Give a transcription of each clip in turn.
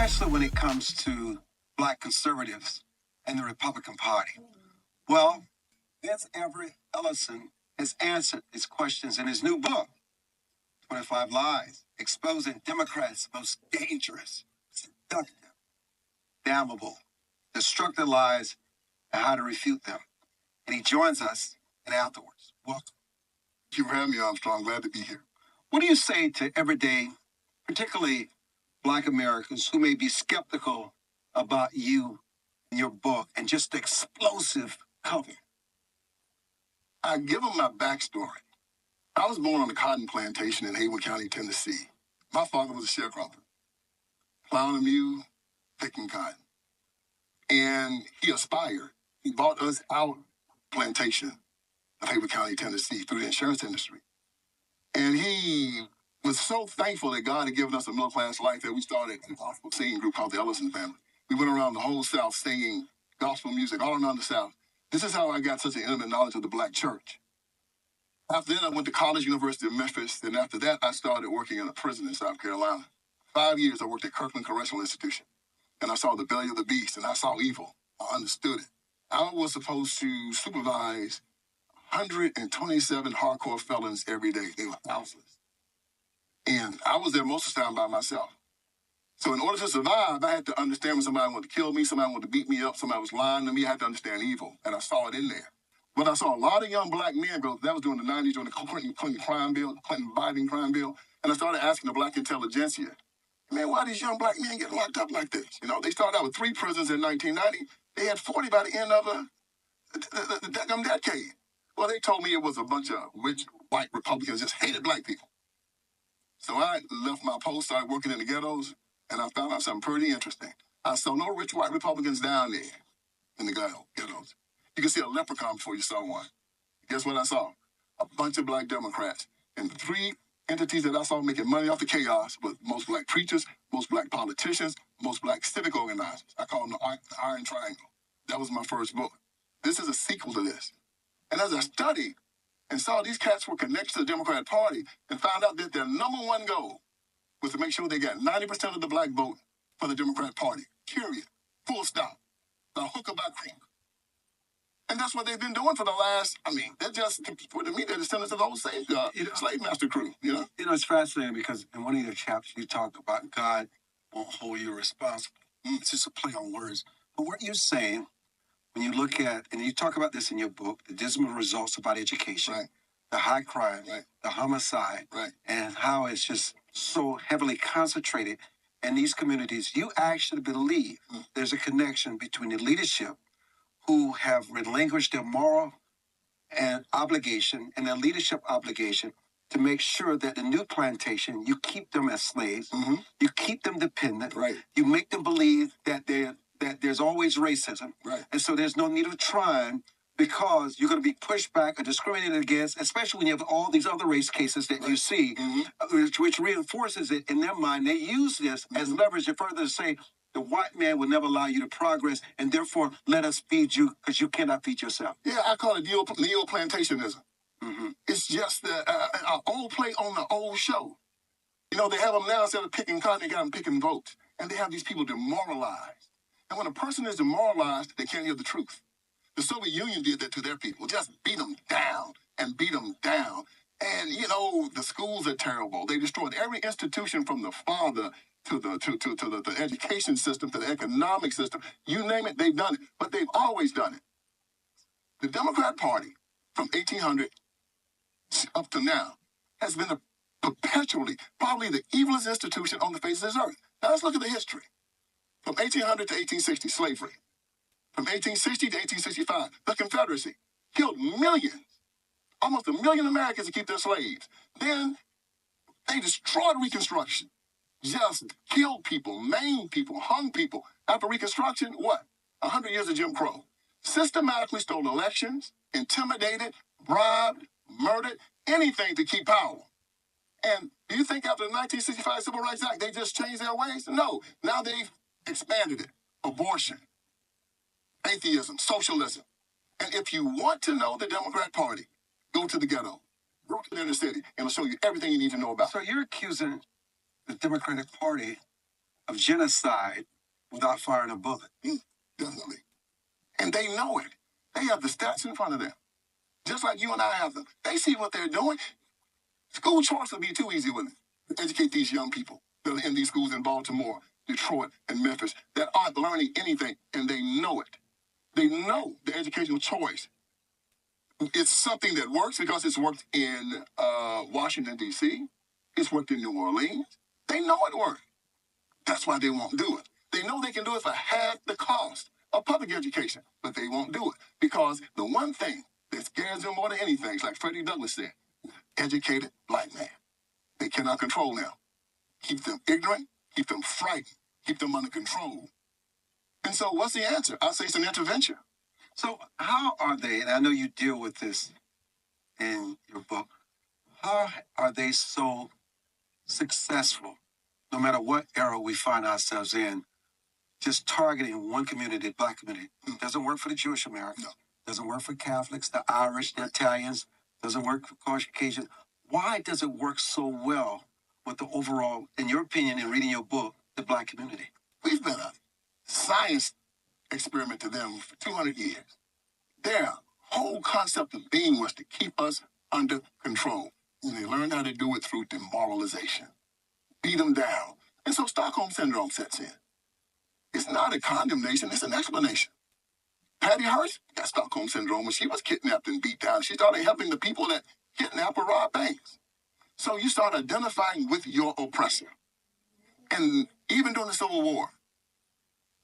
especially when it comes to Black conservatives and the Republican Party? Well, this Everett Ellison has answered his questions in his new book, 25 Lies, Exposing Democrats' Most Dangerous, Seductive, Damnable, Destructive Lies, and How to Refute Them. And he joins us and afterwards. Welcome. Thank you for having me, Armstrong. Glad to be here. What do you say to everyday, particularly Black Americans who may be skeptical about you and your book and just the explosive cover? I give them my backstory. I was born on a cotton plantation in Haywood County, Tennessee. My father was a sharecropper, plowing a mule, picking cotton. And he aspired. He bought us our plantation of Haywood County, Tennessee through the insurance industry. And he was so thankful that God had given us a middle-class life that we started a gospel singing group called the Ellison family. We went around the whole South singing gospel music all around the South. This is how I got such an intimate knowledge of the Black church. After that, I went to college, University of Memphis. And after that, I started working in a prison in South Carolina. 5 years, I worked at Kirkland Correctional Institution. And I saw the belly of the beast, and I saw evil. I understood it. I was supposed to supervise 127 hardcore felons every day. They were houseless. And I was there most of the time by myself. So in order to survive, I had to understand when somebody wanted to kill me, somebody wanted to beat me up, somebody was lying to me. I had to understand evil, and I saw it in there. But I saw a lot of young Black men go, that was during the 90s, during the Clinton crime bill, Clinton-Biden crime bill, and I started asking the Black intelligentsia, man, why these young Black men get locked up like this? You know, they started out with 3 prisons in 1990. They had 40 by the end of the decade. Well, they told me it was a bunch of rich white Republicans just hated Black people. So I left my post, started working in the ghettos, and I found out something pretty interesting. I saw no rich white Republicans down there in the ghettos. You can see a leprechaun before you saw one. Guess what I saw? A bunch of Black Democrats. And the 3 entities that I saw making money off the chaos were most Black preachers, most Black politicians, most Black civic organizers. I call them the Iron Triangle. That was my first book. This is a sequel to this. And as I studied and saw these cats were connected to the Democratic Party and found out that their number one goal was to make sure they got 90% of the Black vote for the Democratic Party. Period. Full stop. By hook or by crook. And that's what they've been doing for the last, they're just, to me, they're descendants of the old slave master crew, you know? You know, it's fascinating because in one of your chapters, you talk about God won't hold you responsible. It's just a play on words. But what you're saying, when you look at, and you talk about this in your book, the dismal results about education, right, the high crime, right, the homicide, right, and how it's just so heavily concentrated in these communities, you actually believe there's a connection between the leadership who have relinquished their moral and obligation and their leadership obligation to make sure that the new plantation, you keep them as slaves, you keep them dependent, right, you make them believe that there's always racism, right, and so there's no need of trying because you're going to be pushed back or discriminated against, especially when you have all these other race cases that you see, which reinforces it in their mind. They use this as leverage to further say, the white man will never allow you to progress, and therefore let us feed you because you cannot feed yourself. Yeah, I call it neo-plantationism. It's just an old play on the old show. You know, they have them now instead of picking cotton, they got them picking votes. And they have these people demoralized. And when a person is demoralized, they can't hear the truth. The Soviet Union did that to their people, just beat them down and beat them down. And, you know, the schools are terrible. They destroyed every institution from the father to the education system, to the economic system. You name it, they've done it. But they've always done it. The Democrat Party, from 1800 up to now, has been perpetually probably the evilest institution on the face of this earth. Now let's look at the history. From 1800 to 1860, slavery. From 1860 to 1865, the Confederacy killed millions, almost 1 million Americans to keep their slaves. Then they destroyed Reconstruction. Just killed people, maimed people, hung people. After Reconstruction, what? 100 years of Jim Crow. Systematically stole elections, intimidated, bribed, murdered, anything to keep power. And do you think after the 1965 Civil Rights Act, they just changed their ways? No. Now they've expanded it. Abortion, atheism, socialism. And if you want to know the Democrat Party, go to the ghetto. Go to the inner city, and it'll show you everything you need to know about. So you're accusing the Democratic Party of genocide without firing a bullet. Definitely. And they know it. They have the stats in front of them. Just like you and I have them. They see what they're doing. School choice would be too easy, wouldn't it? To educate these young people that are in these schools in Baltimore, Detroit, and Memphis that aren't learning anything, and they know it. They know the educational choice. It's something that works because it's worked in Washington, D.C. It's worked in New Orleans. They know it works. That's why they won't do it. They know they can do it for half the cost of public education, but they won't do it because the one thing that scares them more than anything is like Freddie Douglass said, educated black man. They cannot control them. Keep them ignorant, keep them frightened, keep them under control. And so what's the answer? I say it's an intervention. So how are they, and I know you deal with this in your book, how are they so successful, no matter what era we find ourselves in, just targeting one community, the black community? It doesn't work for the Jewish Americans. No. Doesn't work for Catholics, the Irish, the Italians. Doesn't work for Caucasians. Why does it work so well with the overall, in your opinion, in reading your book, the black community? We've been a science experiment to them for 200 years. Their whole concept of being was to keep us under control. And they learned how to do it through demoralization. Beat them down. And so Stockholm Syndrome sets in. It's not a condemnation, it's an explanation. Patty Hearst got Stockholm Syndrome when she was kidnapped and beat down. She started helping the people that kidnap or rob banks. So you start identifying with your oppressor. And even during the Civil War,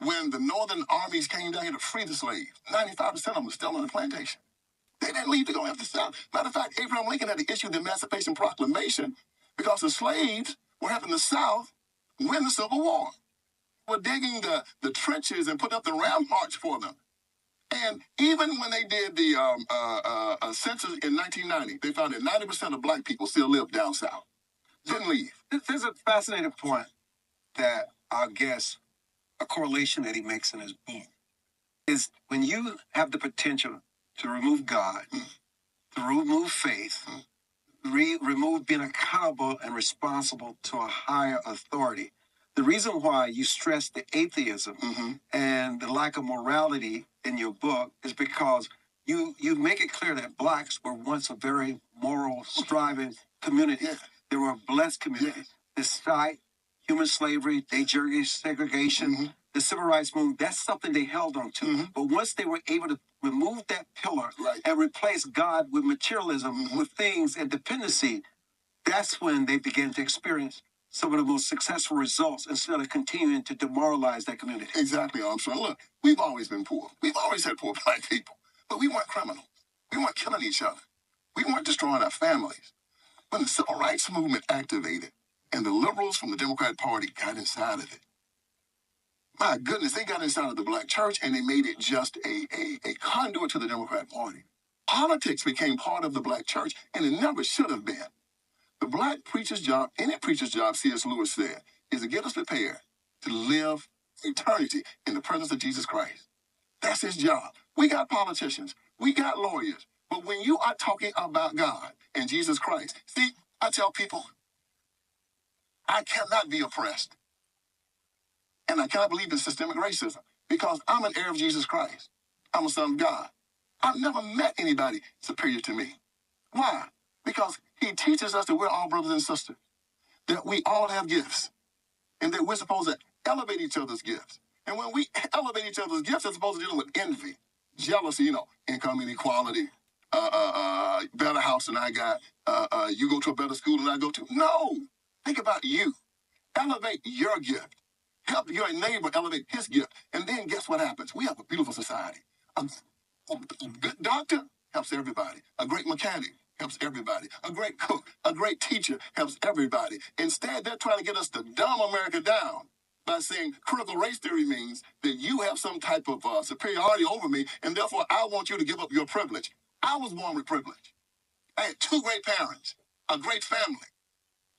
when the northern armies came down here to free the slaves, 95% of them were still on the plantation. They didn't leave to go after the South. Matter of fact, Abraham Lincoln had to issue the Emancipation Proclamation because the slaves were helping the South win the Civil War. Were digging the trenches and put up the ramparts for them. And even when they did the census in 1990, they found that 90% of black people still live down south. Didn't leave. There's a fascinating point that our guest, a correlation that he makes in his book, is when you have the potential to remove God, to remove faith, remove being accountable and responsible to a higher authority. The reason why you stress the atheism and the lack of morality in your book is because you make it clear that blacks were once a very moral, striving community. Yeah. They were a blessed community. Yeah. Despite human slavery, segregation, the civil rights movement, that's something they held on to. But once they were able to remove that pillar and replace God with materialism, with things and dependency, that's when they began to experience some of the most successful results instead of continuing to demoralize that community. Exactly, Armstrong. Look, we've always been poor. We've always had poor black people. But we weren't criminals. We weren't killing each other. We weren't destroying our families. When the civil rights movement activated and the liberals from the Democratic Party got inside of it, my goodness, they got inside of the black church and they made it just a conduit to the Democratic Party. Politics became part of the black church, and it never should have been. The black preacher's job, any preacher's job, C.S. Lewis said, is to get us prepared to live eternity in the presence of Jesus Christ. That's his job. We got politicians. We got lawyers. But when you are talking about God and Jesus Christ, see, I tell people, I cannot be oppressed. And I cannot believe in systemic racism because I'm an heir of Jesus Christ. I'm a son of God. I've never met anybody superior to me. Why? Because he teaches us that we're all brothers and sisters, that we all have gifts, and that we're supposed to elevate each other's gifts. And when we elevate each other's gifts, it's supposed to deal with envy, jealousy, income inequality, better house than I got, you go to a better school than I go to. No, think about you. Elevate your gift. Help your neighbor elevate his gift. And then guess what happens? We have a beautiful society. A good doctor helps everybody. A great mechanic helps everybody. A great cook, a great teacher helps everybody. Instead, they're trying to get us to dumb America down by saying critical race theory means that you have some type of superiority over me, and therefore I want you to give up your privilege. I was born with privilege. I had two great parents, a great family.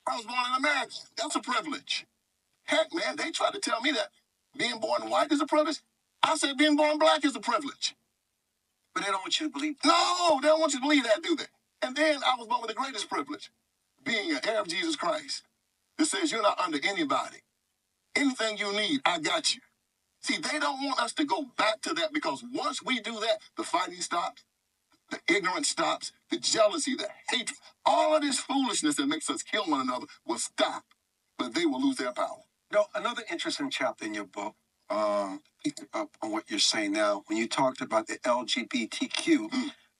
I was born in America. That's a privilege. Heck, man, they tried to tell me that being born white is a privilege. I said being born black is a privilege. But they don't want you to believe that. No, they don't want you to believe that, do they? And then I was born with the greatest privilege, being an heir of Jesus Christ. That says you're not under anybody. Anything you need, I got you. See, they don't want us to go back to that, because once we do that, the fighting stops, the ignorance stops, the jealousy, the hatred, all of this foolishness that makes us kill one another will stop, but they will lose their power. Another interesting chapter in your book, picking up on what you're saying now, when you talked about the LGBTQ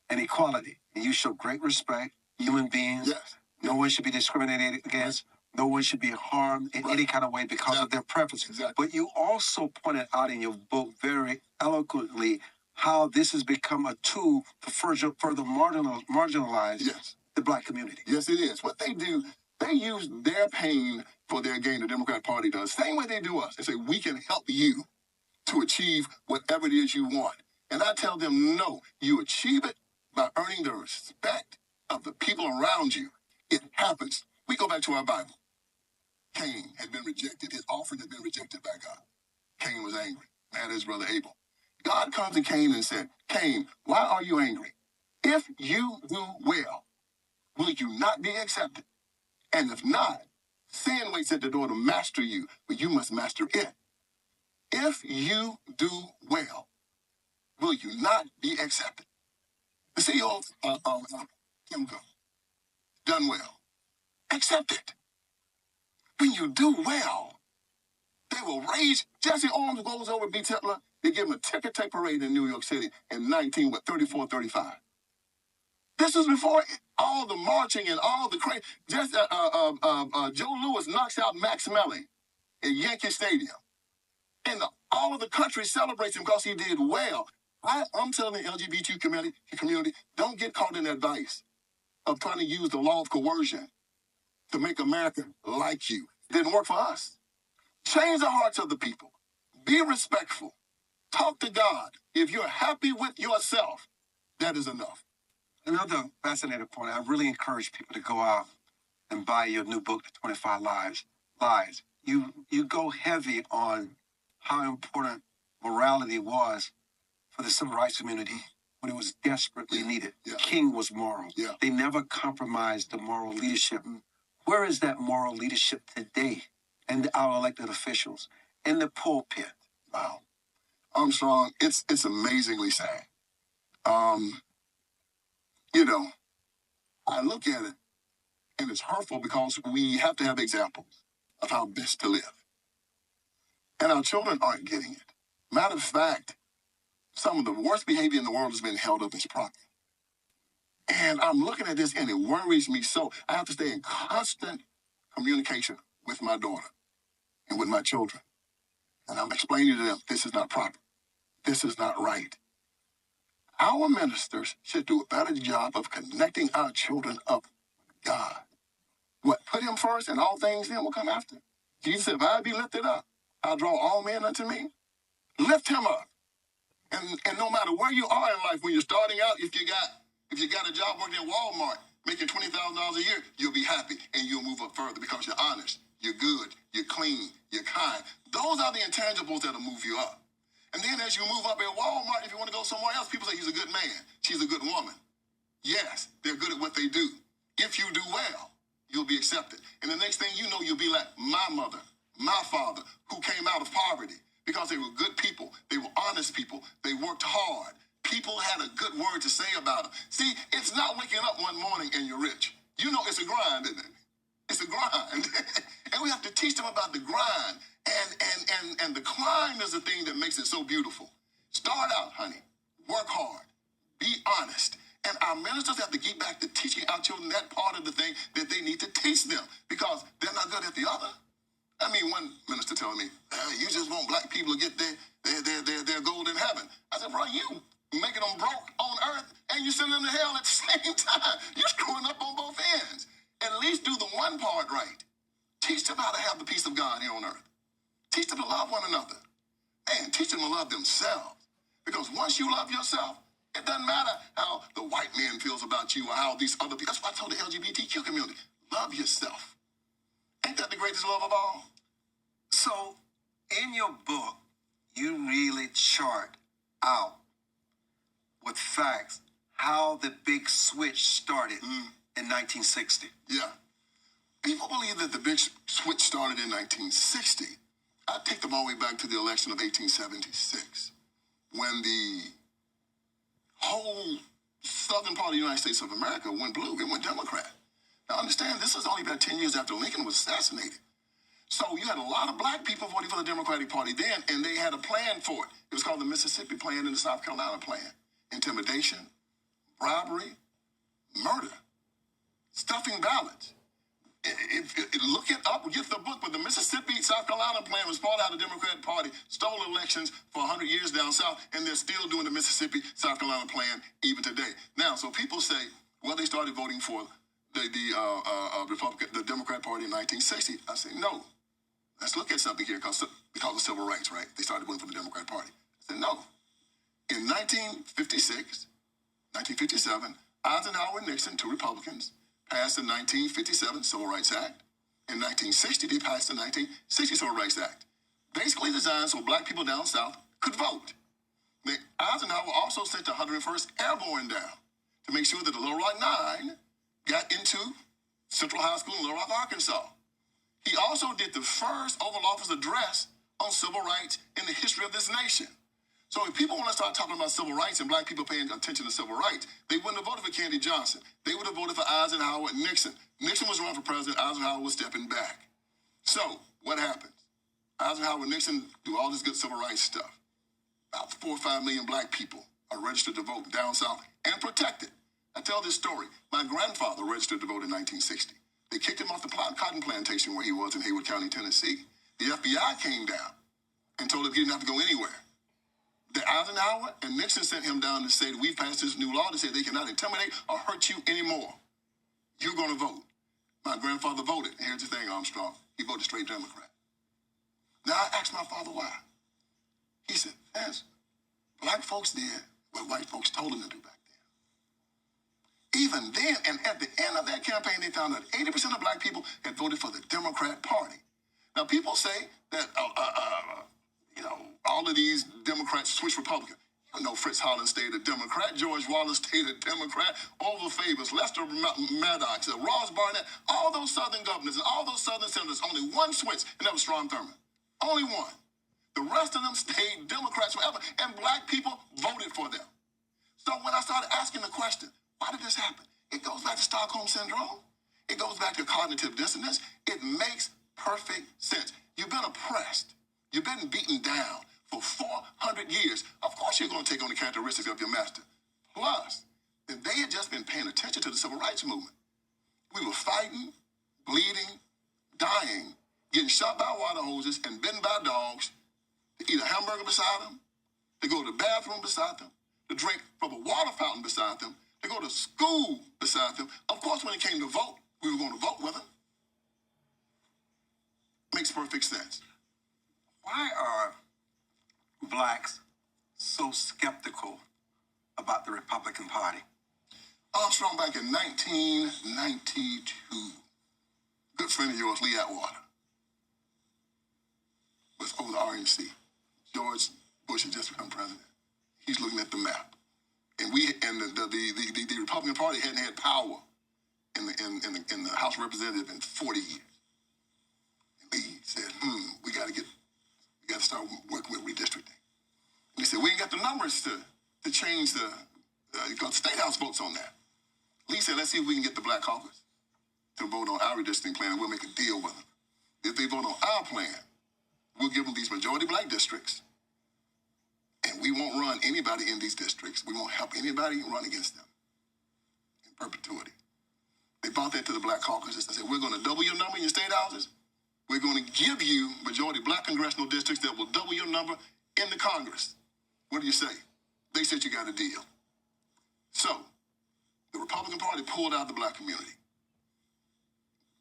and equality, and you show great respect, human beings, Yes. no one should be discriminated against, no one should be harmed in any kind of way because of their preferences. Exactly. But you also pointed out in your book very eloquently how this has become a tool to further marginalize the Black community. Yes, it is. What they do, they use their pain for their gain. The Democratic Party does. Same way they do us. They say, we can help you to achieve whatever it is you want. And I tell them, no, you achieve it by earning the respect of the people around you. It happens. We go back to our Bible. Cain had been rejected. His offering had been rejected by God. Cain was angry, mad at his brother Abel. God comes to Cain and said, Cain, why are you angry? If you do well, will you not be accepted? And if not, sin waits at the door to master you, but you must master it. If you do well, will you not be accepted? The CEO of Kimco, done well. Accept it. When you do well, they will raise. Jesse Owens goes over B. Hitler. They give him a ticker tape parade in New York City in 34, 35. This is before all the marching and all the crazy. Joe Louis knocks out Max Melly at Yankee Stadium. And all of the country celebrates him because he did well. I'm telling the LGBTQ community, don't get caught in that vice of trying to use the law of coercion to make America like you. It didn't work for us. Change the hearts of the people. Be respectful. Talk to God. If you're happy with yourself, that is enough. Another fascinating point, I really encourage people to go out and buy your new book, The 25 Lies. You go heavy on how important morality was for the civil rights community when it was desperately needed. King was moral. They never compromised the moral leadership. Where is that moral leadership today? And our elected officials in the pulpit? Wow. Armstrong, it's amazingly sad. I look at it, and it's hurtful because we have to have examples of how best to live. And our children aren't getting it. Matter of fact, some of the worst behavior in the world has been held up as property. And I'm looking at this, and it worries me so. I have to stay in constant communication with my daughter and with my children. And I'm explaining to them, this is not proper. This is not right. Our ministers should do a better job of connecting our children up with God. What? Put him first, and all things then will come after. Jesus said, if I be lifted up, I'll draw all men unto me. Lift him up. And no matter where you are in life, when you're starting out, if you got a job working at Walmart, making $20,000 a year, you'll be happy and you'll move up further because you're honest, you're good, you're clean, you're kind. Those are the intangibles that'll move you up. And then as you move up at Walmart, if you want to go somewhere else, people say he's a good man, she's a good woman. Yes, they're good at what they do. If you do well, you'll be accepted. And the next thing you know, you'll be like my mother, my father, who came out of poverty because they were good people. They were honest people. They worked hard. People had a good word to say about them. See, it's not waking up one morning and you're rich. You know it's a grind, isn't it? It's a grind. And we have to teach them about the grind. And the climb is the thing that makes it so beautiful. Start out, honey. Work hard. Be honest. And our ministers have to get back to teaching our children that part of the thing that they need to teach them because they're not good at the other. I mean, one minister telling me, you just want black people to get their gold in heaven. I said, bro, you making them broke on earth and you sending them to hell at the same time. You're screwing up on both ends. At least do the one part right. Teach them how to have the peace of God here on earth. Teach them to love one another. And teach them to love themselves. Because once you love yourself, it doesn't matter how the white man feels about you or how these other people. That's why I told the LGBTQ community, love yourself. Ain't that the greatest love of all? So, in your book, you really chart out with facts how the big switch started in 1960. Yeah. People believe that the big switch started in 1960. I take them all the way back to the election of 1876, when the whole southern part of the United States of America went blue. It went Democrat. Now understand, this is only about 10 years after Lincoln was assassinated. So you had a lot of black people voting for the Democratic Party then, and they had a plan for it. It was called the Mississippi Plan and the South Carolina Plan. Intimidation, robbery, murder, stuffing ballots. Look it up, get the book, but the Mississippi South Carolina Plan was part out of the Democratic Party, stole elections for 100 years down south, and they're still doing the Mississippi South Carolina Plan even today. Now, so people say, well, they started voting for the Democrat Party in 1960. I say, no. Let's look at something here because of civil rights, right? They started voting for the Democrat Party. I said, no. In 1957, Eisenhower and Nixon, two Republicans, passed the 1957 Civil Rights Act. In 1960, they passed the 1960 Civil Rights Act, basically designed so black people down south could vote. Eisenhower also sent the 101st Airborne down to make sure that the Little Rock Nine got into Central High School in Little Rock, Arkansas. He also did the first Oval Office address on civil rights in the history of this nation. So if people want to start talking about civil rights and black people paying attention to civil rights, they wouldn't have voted for Kennedy Johnson. They would have voted for Eisenhower and Nixon. Nixon was running for president. Eisenhower was stepping back. So what happens? Eisenhower and Nixon do all this good civil rights stuff. About 4 or 5 million black people are registered to vote down south and protected. I tell this story. My grandfather registered to vote in 1960. They kicked him off the cotton plantation where he was in Haywood County, Tennessee. The FBI came down and told him he didn't have to go anywhere. The Eisenhower and Nixon sent him down to say, we've passed this new law to say they cannot intimidate or hurt you anymore. You're going to vote. My grandfather voted. And here's the thing, Armstrong. He voted straight Democrat. Now, I asked my father why. He said, yes, black folks did what white folks told them to do back then. Even then, and at the end of that campaign, they found out 80% of black people had voted for the Democrat Party. Now, people say that, all of these Democrats switch Republican. You know, Fritz Holland stayed a Democrat, George Wallace stayed a Democrat, Orville Favors, Lester Maddox, Ross Barnett, all those Southern governors and all those Southern senators, only one switch, and that was Strom Thurmond. Only one. The rest of them stayed Democrats forever, and black people voted for them. So when I started asking the question, why did this happen? It goes back to Stockholm Syndrome. It goes back to cognitive dissonance. It makes perfect sense. You've been oppressed. You've been beaten down for 400 years. Of course you're going to take on the characteristics of your master. Plus, if they had just been paying attention to the civil rights movement, we were fighting, bleeding, dying, getting shot by water hoses and bitten by dogs, to eat a hamburger beside them, to go to the bathroom beside them, to drink from a water fountain beside them, to go to school beside them. Of course, when it came to vote, we were going to vote with them. Makes perfect sense. Why are blacks so skeptical about the Republican Party? Armstrong, back in 1992, good friend of yours, Lee Atwater, was over the RNC. George Bush had just become president. He's looking at the map. And the Republican Party hadn't had power in the House of Representatives in 40 years. And Lee said, we got to start working with redistricting. And he said, we ain't got the numbers to change because the State House votes on that. Lee said, let's see if we can get the Black Caucus to vote on our redistricting plan, and we'll make a deal with them. If they vote on our plan, we'll give them these majority black districts, and we won't run anybody in these districts. We won't help anybody run against them in perpetuity. They brought that to the Black Caucus and said, we're going to double your number in your state houses. We're going to give you majority black congressional districts that will double your number in the Congress. What do you say? They said you got a deal. So the Republican Party pulled out the black community.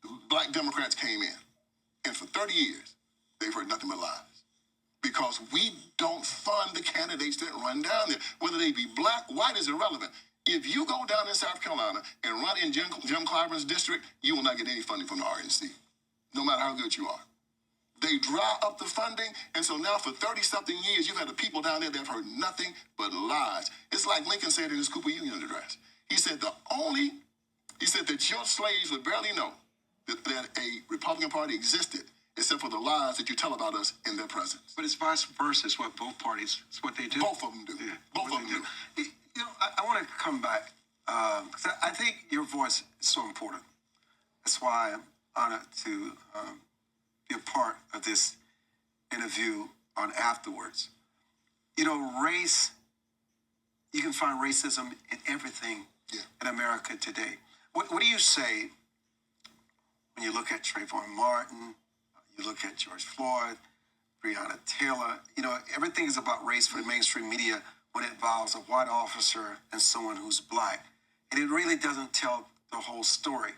The black Democrats came in. And for 30 years, they've heard nothing but lies. Because we don't fund the candidates that run down there. Whether they be black, white is irrelevant. If you go down in South Carolina and run in Jim Clyburn's district, you will not get any funding from the RNC, no matter how good you are. They dry up the funding, and so now for 30-something years, you've had the people down there that have heard nothing but lies. It's like Lincoln said in his Cooper Union address. He said that your slaves would barely know that a Republican Party existed except for the lies that you tell about us in their presence. But it's vice versa. It's what both parties, it's what they do. Both of them do. Yeah, Both what of they them do. You know, I want to come back because I think your voice is so important. That's why I'm honored to be a part of this interview on Afterwards. You know, race, you can find racism in everything in America today. What do you say when you look at Trayvon Martin, you look at George Floyd, Breonna Taylor? You know, everything is about race for the mainstream media when it involves a white officer and someone who's black. And it really doesn't tell the whole story.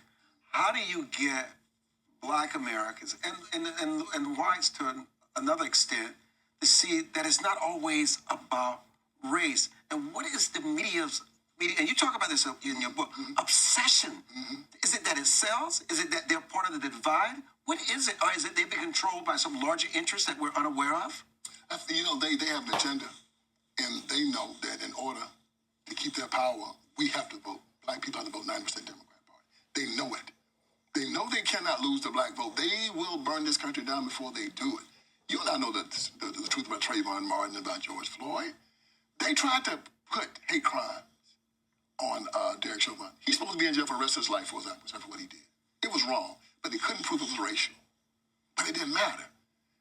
How do you get black Americans and whites to another extent to see that it's not always about race? And what is the media's media? And you talk about this in your book, obsession. Is it that it sells? Is it that they're part of the divide? What is it? Or is it they've been controlled by some larger interest that we're unaware of? You know, they have an agenda, and they know that in order to keep their power, we have to vote. Black people have to vote 90% Democrat Party. They know it. They know they cannot lose the black vote. They will burn this country down before they do it. You and I know the truth about Trayvon Martin, about George Floyd. They tried to put hate crimes on Derek Chauvin. He's supposed to be in jail for the rest of his life for what he did. It was wrong, but they couldn't prove it was racial. But it didn't matter.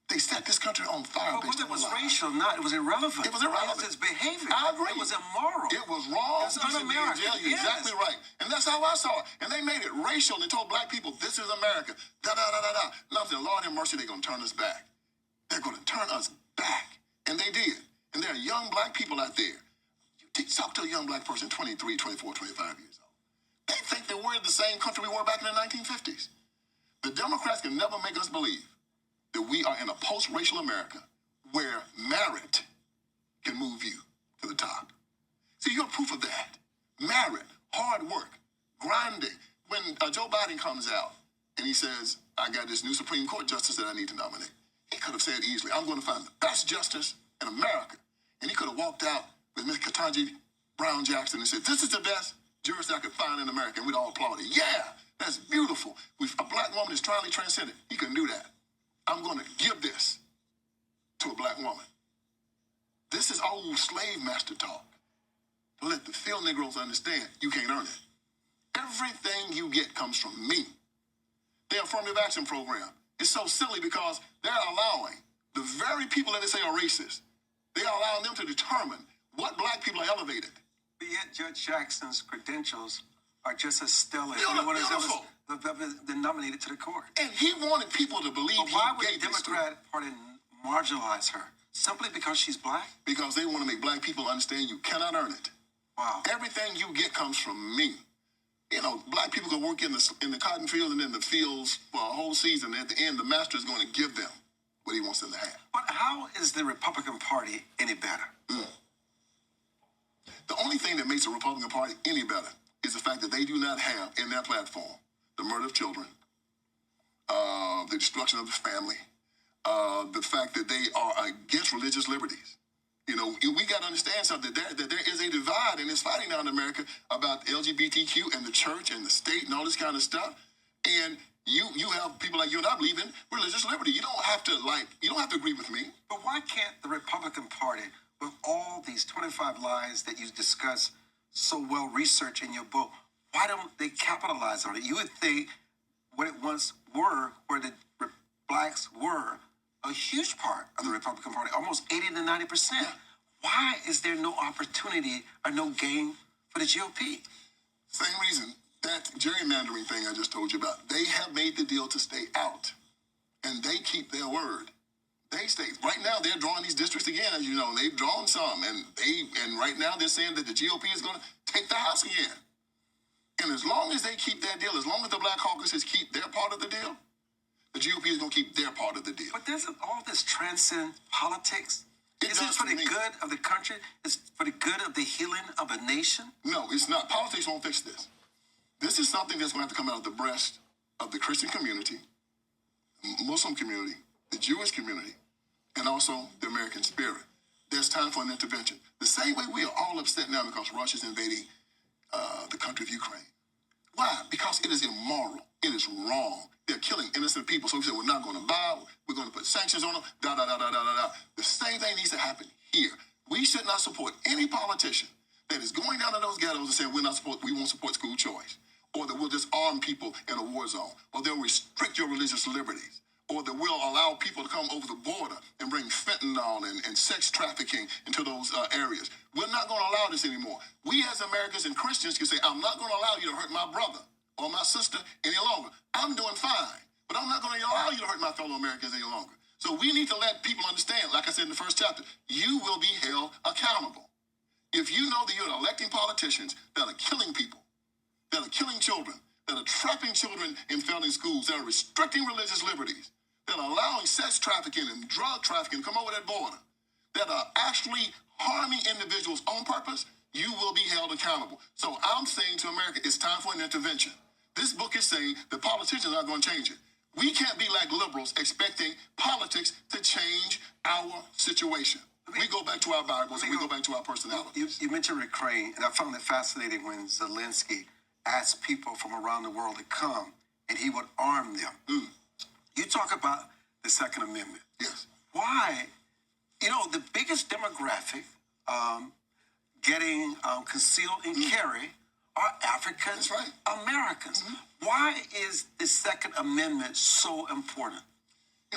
They set this country on fire. But whether it was racial or not, it was irrelevant. It was irrelevant. It was his behavior. I agree. It was immoral. It was wrong. It was un-American. You're exactly right. And that's how I saw it. And they made it racial and told black people, this is America. Da-da-da-da-da. And I'm saying, Lord have mercy, they're going to turn us back. They're going to turn us back. And they did. And there are young black people out there. You talk to a young black person, 23, 24, 25 years old. They think that we're the same country we were back in the 1950s. The Democrats can never make us believe that we are in a post-racial America where merit can move you to the top. See, you're proof of that. Merit, hard work, grinding. When Joe Biden comes out and he says, I got this new Supreme Court justice that I need to nominate, he could have said easily, I'm going to find the best justice in America. And he could have walked out with Miss Ketanji Brown Jackson and said, this is the best jurist I could find in America. And we'd all applaud it. Yeah, that's beautiful. A black woman is trying to transcend it. He couldn't do that. I'm going to give this to a black woman. This is old slave master talk. To let the field Negroes understand you can't earn it. Everything you get comes from me. Their affirmative action program is so silly because they're allowing the very people that they say are racist, they are allowing them to determine what black people are elevated. But yet Judge Jackson's credentials are just as stellar as Beautiful. anyone else been nominated to the court. And he wanted people to believe But why would he the gave this to Democrat Party marginalize her? Simply because she's black? because they want to make black people understand you cannot earn it. Wow. Everything you get comes from me. You know, black people can work in the cotton field and in the fields for a whole season. At the end, the master is going to give them what he wants them to have. But how is the Republican Party any better? The only thing that makes the Republican Party any better is the fact that they do not have in their platform the murder of children, the destruction of the family, the fact that they are against religious liberties. You know, we got to understand something, that there is a divide and it's fighting now in America about LGBTQ and the church and the state and all this kind of stuff. And you have people like you and I believe in religious liberty. You don't have to agree with me. But why can't the Republican Party, with all these 25 lies that you discuss so well researched in your book, why don't they capitalize on it? You would think what it once were, where the blacks were a huge part of the Republican Party, almost 80 to 90%. Why is there no opportunity or no gain for the GOP? Same reason. That gerrymandering thing I just told you about. They have made the deal to stay out, and they keep their word. They stay. Right now, they're drawing these districts again, as you know. They've drawn some, and right now they're saying that the GOP is going to take the House again. And as long as they keep that deal, as long as the black caucuses keep their part of the deal, the GOP is going to keep their part of the deal. But doesn't all this transcend politics? It Is it does for to the me. good of the country? Is it for the good of the healing of a nation? No, it's not. Politics won't fix this. This is something that's going to have to come out of the breast of the Christian community, the Muslim community, the Jewish community, and also the American spirit. There's time for an intervention. The same way we are all upset now because Russia's invading the country of Ukraine. Why? Because it is immoral. It is wrong. They're killing killing innocent people. So we said, we're not going to buy, we're going to put sanctions on them, The same thing needs to happen here. We should not support any politician that is going down to those ghettos and saying, we won't support school choice, or that we'll just arm people in a war zone, or they'll restrict your religious liberties, or that we'll allow people to come over the border and bring fentanyl and sex trafficking into those areas. We're not going to allow this anymore. We as Americans and Christians can say, I'm not going to allow you to hurt my brother or my sister any longer. I'm doing fine, but I'm not going to allow you to hurt my fellow Americans any longer. So we need to let people understand, like I said in the first chapter, you will be held accountable. If you know that you're electing politicians that are killing people, that are killing children, that are trapping children in failing schools, that are restricting religious liberties, that are allowing sex trafficking and drug trafficking to come over that border, that are actually harming individuals on purpose, you will be held accountable. So I'm saying to America, it's time for an intervention. This book is saying the politicians are going to change it. We can't be like liberals expecting politics to change our situation. We go back to our Bibles and we go back to our personalities. You mentioned Ukraine, and I found it fascinating when Zelensky asked people from around the world to come, and he would arm them. You talk about the Second Amendment. Yes. Why? The biggest demographic getting concealed and carry are African Americans. Why is the Second Amendment so important?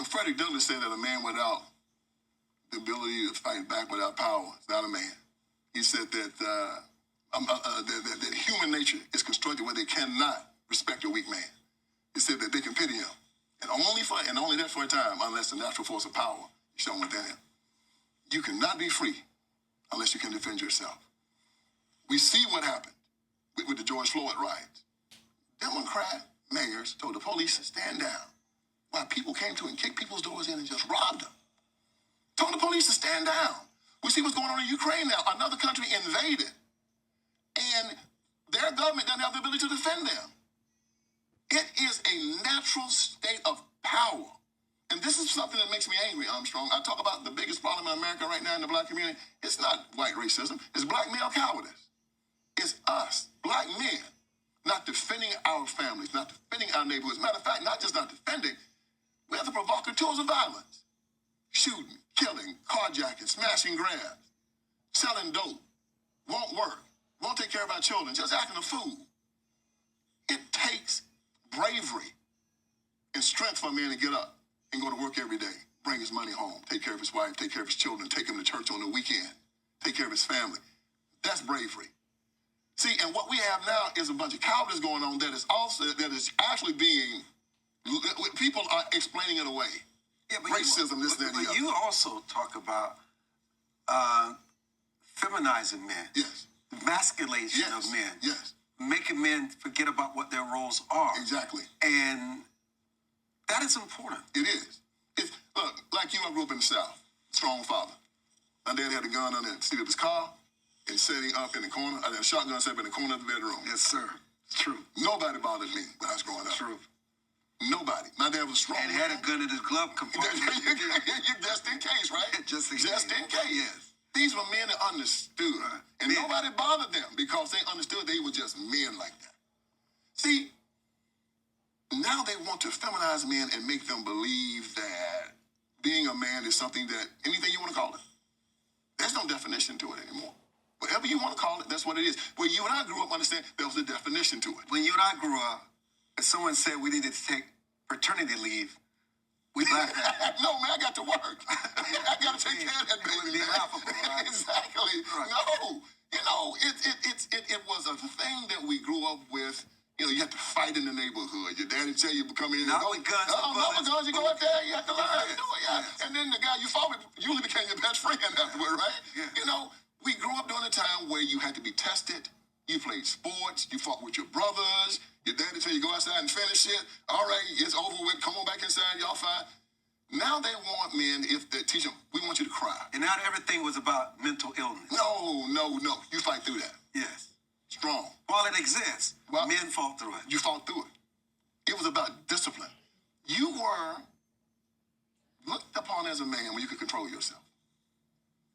Frederick Douglass said that a man without the ability to fight back without power is not a man. He said that that human nature is constructed where they cannot respect a weak man. He said that they can pity him, and only that for a time, unless the natural force of power is shown within him. You cannot be free unless you can defend yourself. We see what happened with the George Floyd riots. Democrat mayors told the police to stand down while people came to and kicked people's doors in and just robbed them. Told the police to stand down. We see what's going on in Ukraine now. Another country invaded, and their government doesn't have the ability to defend them. It is a natural state of power. And this is something that makes me angry, Armstrong. I talk about the biggest problem in America right now in the black community. It's not white racism. It's black male cowardice. It's us, black men, not defending our families, not defending our neighborhoods. Matter of fact, not just not defending, we're the provocateurs of violence. Shooting, killing, carjacking, smashing grabs, selling dope, won't work, won't take care of our children, just acting a fool. It takes bravery and strength for a man to get up and go to work every day, bring his money home, take care of his wife, take care of his children, take him to church on the weekend, take care of his family. That's bravery. See, and what we have now is a bunch of cowardice going on that is actually being, people are explaining it away. Yeah, racism, this, that, and the other. But you also talk about feminizing men. Yes. Emasculation of men. Yes. Making men forget about what their roles are. Exactly. And that is important. It is. Look, like you, I grew up in the South. Strong father. My dad had a gun on the seat of his car and setting up in the corner. I had a shotgun set up in the corner of the bedroom. Yes, sir. It's true. Nobody bothered me when I was growing up. True. Nobody. My dad was strong. And had a gun in his glove compartment. Just in case, right? Just in case. Yes. These were men that understood. And nobody bothered them because they understood they were just men like that. See, now they want to feminize men and make them believe that being a man is something that, anything you want to call it, there's no definition to it anymore. Whatever you want to call it, that's what it is. When you and I grew up, understand there was a definition to it. When you and I grew up, if someone said we needed to take paternity leave, we laughed at it. No, man, I got to work. I got to take care of that baby. Right? Exactly. Right. No, it was a thing that we grew up with. You had to fight in the neighborhood. Your daddy tell you to come in and not go. With guns, not with guns. You go out there, you have to learn how to do it. Yeah. Yes. And then the guy you fought with usually became your best friend afterward, right? Yeah. We grew up during a time where you had to be tested. You played sports. You fought with your brothers. Your daddy tell you go outside and finish it. All right, it's over with. Come on back inside. Y'all fine. Now they want men, if they teach them, we want you to cry. And now everything was about mental illness. No. You fight through that. Yes. Strong. While it exists, men fought through it. You fought through it. It was about discipline. You were looked upon as a man when you could control yourself.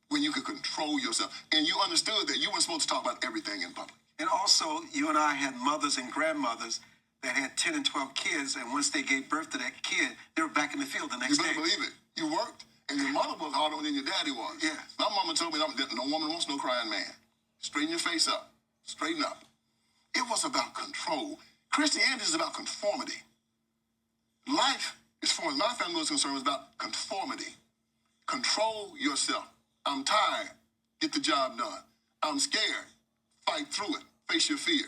When you could control yourself. And you understood that you weren't supposed to talk about everything in public. And also, you and I had mothers and grandmothers that had 10 and 12 kids, and once they gave birth to that kid, they were back in the field the next You day. better believe it. You worked, and your mother was harder than your daddy was. Yeah. My mama told me that no woman wants no crying man. Straighten your face up. Straighten up. It was about control. Christianity is about conformity. Life, as far as my family was concerned, was about conformity. Control yourself. I'm tired. Get the job done. I'm scared. Fight through it. Face your fear.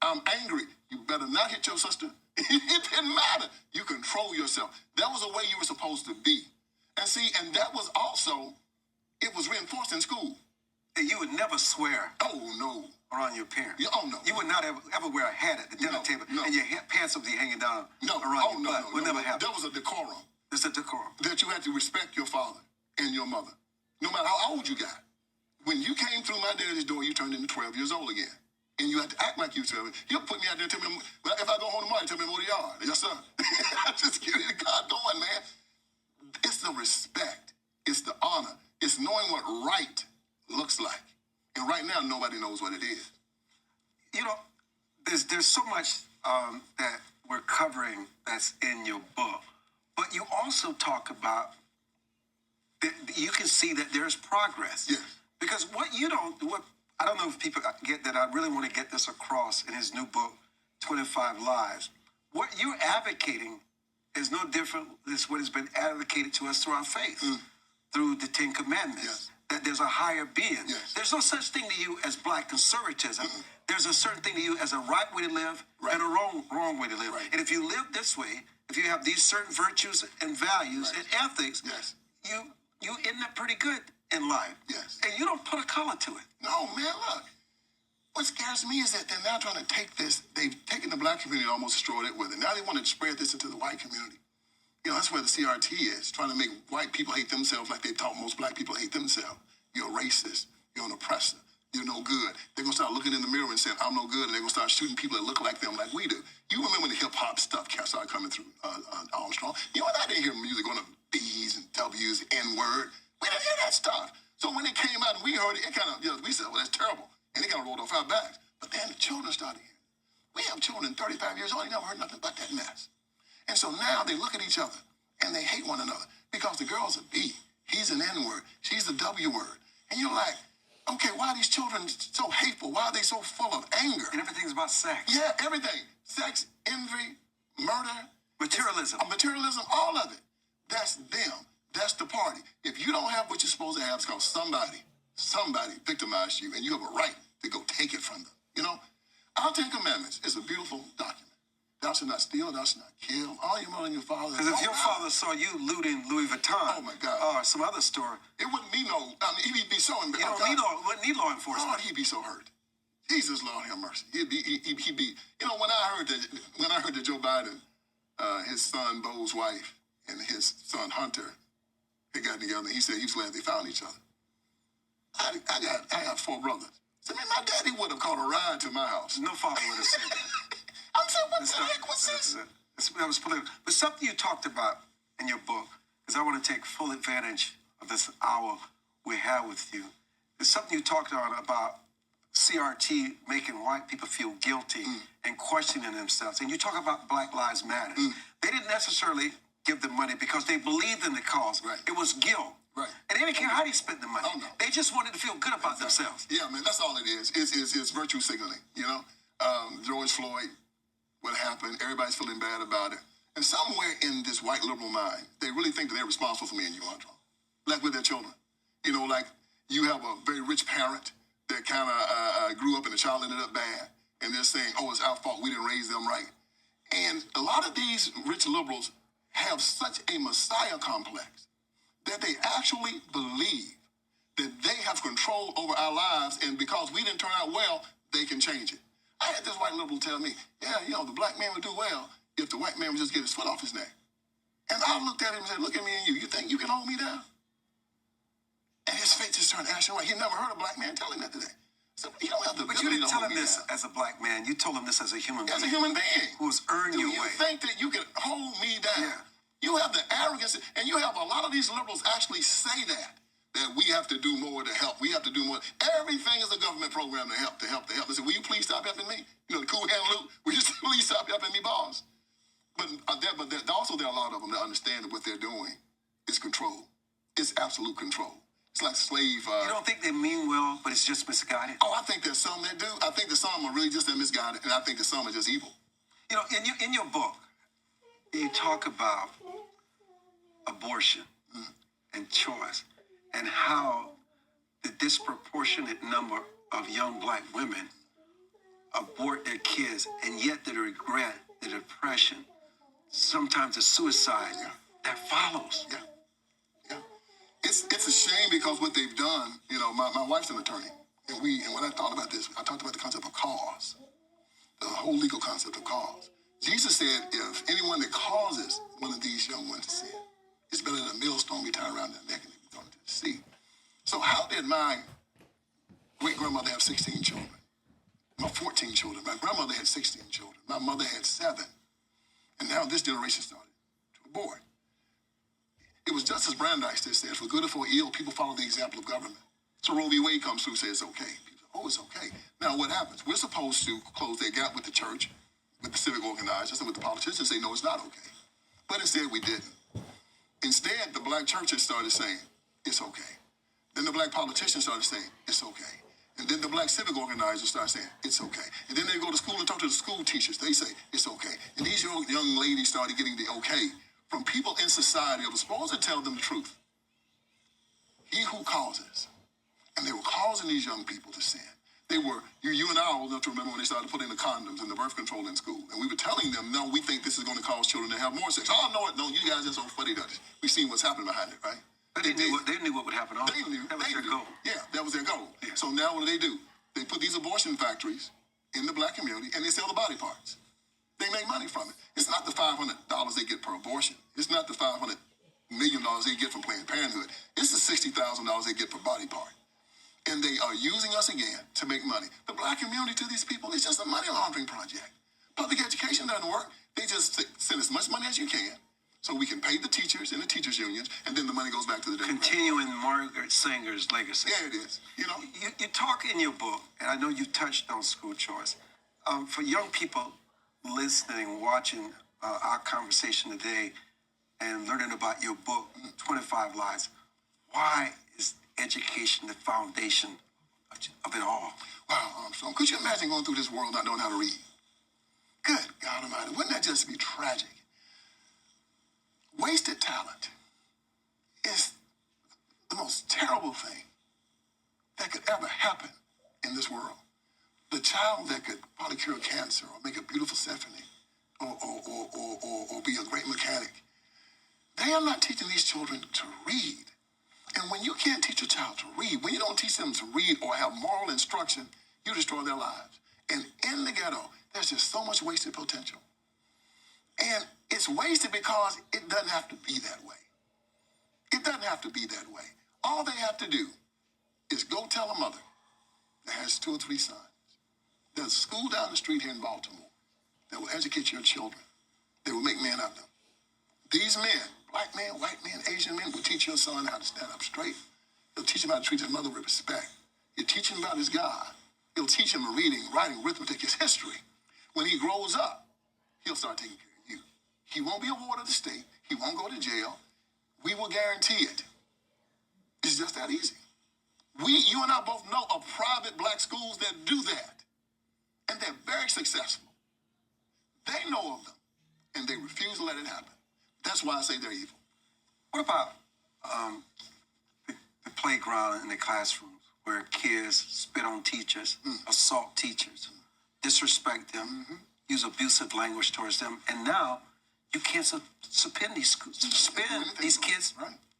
I'm angry. You better not hit your sister. It didn't matter. You control yourself. That was the way you were supposed to be. And that was also, it was reinforced in school. And you would never swear Oh, no. around your parents. Yeah, oh, no. You would not ever wear a hat at the dinner table, and your pants would be hanging down around your butt. Would never happen. That was a decorum. It's a decorum. That you had to respect your father and your mother, no matter how old you got. When you came through my daddy's door, you turned into 12 years old again. And you had to act like you 12. He'll put me out there and tell me, well, if I go home tomorrow, tell me what you are. Yes, sir. I'm just giving God going, man. It's the respect. It's the honor. It's knowing what right looks like. And right now, nobody knows what it is. You know, there's so much that we're covering that's in your book. But you also talk about, you can see that there's progress. Yes. Because I don't know if people get that. I really want to get this across in his new book, 25 Lives. What you're advocating is no different than what has been advocated to us through our faith, through the 10 Commandments, Yes. that there's a higher being. Yes. There's no such thing to you as black conservatism. There's a certain thing to you as a right way to live and a wrong way to live. Right. And if you live this way, if you have these certain virtues and values and ethics, Yes. you end up pretty good in life. Yes. And you don't put a color to it. No, man, look. What scares me is that they're now trying to take this. They've taken the black community and almost destroyed it with it. Now they want to spread this into the white community. You know, that's where the CRT is, trying to make white people hate themselves like they taught most black people hate themselves. You're a racist. You're an oppressor. You're no good. They're going to start looking in the mirror and saying, I'm no good, and they're going to start shooting people that look like them like we do. You remember when the hip-hop stuff started coming through Armstrong? You know what? I didn't hear music going to B's and W's, N-word. We didn't hear that stuff. So when it came out and we heard it, it kind of, we said, well, that's terrible. And it kind of rolled off our backs. But then the children started hearing it. We have children 35 years old, they never heard nothing but that mess. And so now they look at each other and they hate one another because the girl's a B. He's an N-word. She's a W word. And you're like, okay, why are these children so hateful? Why are they so full of anger? And everything's about sex. Yeah, everything. Sex, envy, murder. Materialism. Materialism, all of it. That's them. That's the party. If you don't have what you're supposed to have, it's because somebody victimized you, and you have a right to go take it from them. You know? Our 10 Commandments is a beautiful document. Thou shalt not steal, thou shalt not kill. All your mother and your father. Because if your father saw you looting Louis Vuitton, oh my God, or some other store, it wouldn't be no. I mean, he'd be so embarrassed. Wouldn't need law enforcement. Lord, he'd be so hurt. Jesus, Lord, have mercy. He'd be. You know, when I heard that Joe Biden, his son Bo's wife, and his son Hunter, they got together. He said he was glad they found each other. I got 4 brothers. So man, my daddy would have caught a ride to my house. No father would have said that. I'm saying, what the heck was this? That was political. But something you talked about in your book, because I want to take full advantage of this hour we have with you. There's something you talked about CRT making white people feel guilty and questioning themselves. And you talk about Black Lives Matter. They didn't necessarily give the money because they believed in the cause. Right. It was guilt. Right. And they didn't care how they spent the money. Oh, no. They just wanted to feel good about themselves. Yeah, man, that's all it is. It's virtue signaling, you know? George Floyd, what happened, everybody's feeling bad about it. And somewhere in this white liberal mind, they really think that they're responsible for me and you, Armstrong. Like with their children. You know, like you have a very rich parent that kind of grew up and the child ended up bad. And they're saying, oh, it's our fault, we didn't raise them right. And a lot of these rich liberals have such a messiah complex that they actually believe that they have control over our lives, and because we didn't turn out well, they can change it. I had this white liberal tell me, yeah, you know, the black man would do well if the white man would just get his foot off his neck. And I looked at him and said, look at me and you think you can hold me down? And his face just turned ashen white. He never heard a black man tell him that today. So you don't have the But you didn't tell him this as a black man. You told him this as a human being. As a human being. Who's earned your way. Do you think that you can hold me down? Yeah. You have the arrogance, and you have a lot of these liberals actually say that. that we have to do more to help. We have to do more. Everything is a government program to help. They say, will you please stop helping me? You know, the cool hand Luke, will you please stop helping me, boss? But also there are a lot of them that understand that what they're doing is control. It's absolute control. It's like slave. You don't think they mean well, but it's just misguided? Oh, I think there's some that do. I think that some are really just that misguided, and I think that some are just evil. You know, in your book, you talk about abortion and choice and how the disproportionate number of young black women abort their kids, and yet the regret, the depression, sometimes the suicide that follows. Yeah. It's a shame because what they've done, you know, my wife's an attorney, and when I thought about this, I talked about the concept of cause, the whole legal concept of cause. Jesus said, if anyone that causes one of these young ones to sin, it's better than a millstone be tied around their neck and be thrown into the sea. So how did my great-grandmother have 16 children? My 14 children. My grandmother had 16 children. My mother had 7. And now this generation started to abort. It was Justice Brandeis that said, for good or for ill, people follow the example of government. So Roe v. Wade comes through and says it's okay. People say, oh, it's okay. Now what happens? We're supposed to close that gap with the church, with the civic organizers, and with the politicians, say, no, it's not okay. But instead we didn't. Instead, the black churches started saying, it's okay. Then the black politicians started saying, it's okay. And then the black civic organizers started saying, it's okay. And then they go to school and talk to the school teachers. They say, it's okay. And these young ladies started getting the okay from people in society that were supposed to tell them the truth. He who causes. And they were causing these young people to sin. They were, you and I are old enough to remember when they started putting the condoms and the birth control in school. And we were telling them, no, we think this is going to cause children to have more sex. Oh, no, you guys are so funny-dutch. We've seen what's happening behind it, right? They knew what would happen. They knew. That was their goal. Yeah, that was their goal. Yeah. So now what do? They put these abortion factories in the black community and they sell the body parts. They make money from it. It's not the $500 they get per abortion. It's not the $500 million they get from Planned Parenthood. It's the $60,000 they get per body part. And they are using us again to make money. The black community to these people is just a money laundering project. Public education doesn't work. They just send as much money as you can so we can pay the teachers and the teachers' unions, and then the money goes back to the Democrats. Continuing Margaret Sanger's legacy. Yeah, it is. You know, you talk in your book, and I know you touched on school choice. For young people listening, watching our conversation today, and learning about your book, 25 Lies, why is education the foundation of it all? Wow, Armstrong, could you imagine going through this world not knowing how to read? Good God Almighty, wouldn't that just be tragic? Wasted talent is the most terrible thing that could ever happen in this world. The child that could probably cure cancer or make a beautiful symphony or be a great mechanic, they are not teaching these children to read. And when you can't teach a child to read, when you don't teach them to read or have moral instruction, you destroy their lives. And in the ghetto, there's just so much wasted potential. And it's wasted because it doesn't have to be that way. It doesn't have to be that way. All they have to do is go tell a mother that has 2 or 3 sons. There's a school down the street here in Baltimore that will educate your children. They will make men of them. These men, black men, white men, Asian men, will teach your son how to stand up straight. They'll teach him how to treat his mother with respect. You teach him about his God. You'll teach him reading, writing, arithmetic, his history. When he grows up, he'll start taking care of you. He won't be a ward of the state. He won't go to jail. We will guarantee it. It's just that easy. You and I both know of private black schools that do that. And they're very successful. They know of them. And they refuse to let it happen. That's why I say they're evil. What about the playground and the classrooms where kids spit on teachers, assault teachers, disrespect them, use abusive language towards them, and now you can't suspend these kids